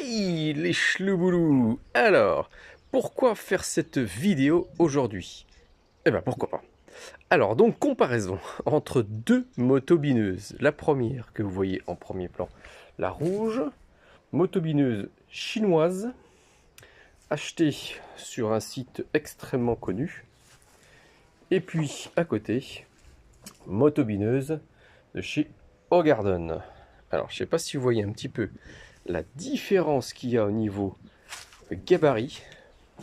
Hey les chlouboulous! Alors, pourquoi faire cette vidéo aujourd'hui? Eh ben pourquoi pas. Alors donc comparaison entre deux motobineuses. La première que vous voyez en premier plan, la rouge, motobineuse chinoise, achetée sur un site extrêmement connu. Et puis à côté, motobineuse de chez Hogarden. Alors je sais pas si vous voyez un petit peu la différence qu'il y a au niveau gabarit,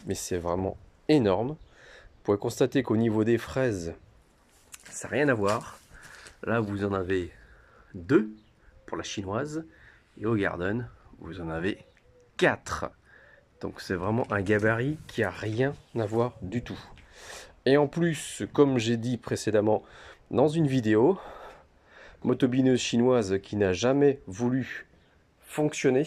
mais c'est vraiment énorme. Vous pouvez constater qu'au niveau des fraises, ça n'a rien à voir. Là, vous en avez deux pour la chinoise, et au Garden, vous en avez quatre. Donc c'est vraiment un gabarit qui a rien à voir du tout. Et en plus, comme j'ai dit précédemment dans une vidéo, motobineuse chinoise qui n'a jamais voulu fonctionner,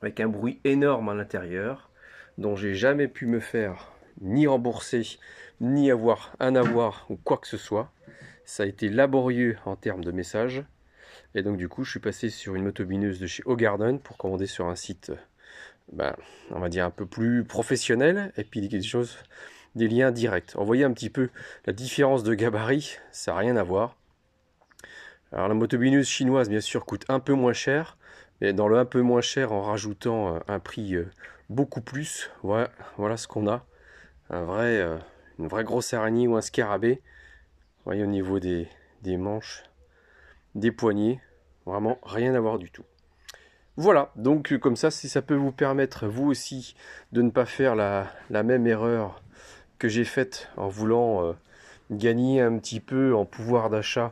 avec un bruit énorme à l'intérieur, dont j'ai jamais pu me faire ni rembourser, ni avoir un avoir ou quoi que ce soit. Ça a été laborieux en termes de messages. Et donc du coup, je suis passé sur une motobineuse de chez Hogarden pour commander sur un site, on va dire un peu plus professionnel, et puis des choses, des liens directs. On voyait un petit peu la différence de gabarit, ça n'a rien à voir. Alors la motobineuse chinoise, bien sûr, coûte un peu moins cher, mais dans le un peu moins cher, en rajoutant un prix beaucoup plus, voilà ce qu'on a. Une vraie grosse araignée ou un scarabée. Vous voyez au niveau des manches, des poignets, vraiment rien à voir du tout. Voilà, donc comme ça, si ça peut vous permettre, vous aussi, de ne pas faire la même erreur que j'ai faite en voulant gagner un petit peu en pouvoir d'achat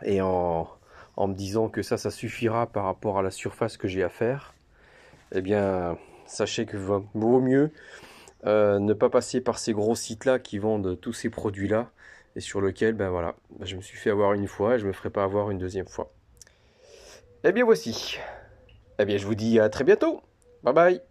et en me disant que ça suffira par rapport à la surface que j'ai à faire, eh bien, sachez que vaut mieux ne pas passer par ces gros sites-là qui vendent tous ces produits-là et sur lesquels, je me suis fait avoir une fois et je me ferai pas avoir une deuxième fois. Eh bien voici. Eh bien, je vous dis à très bientôt. Bye bye.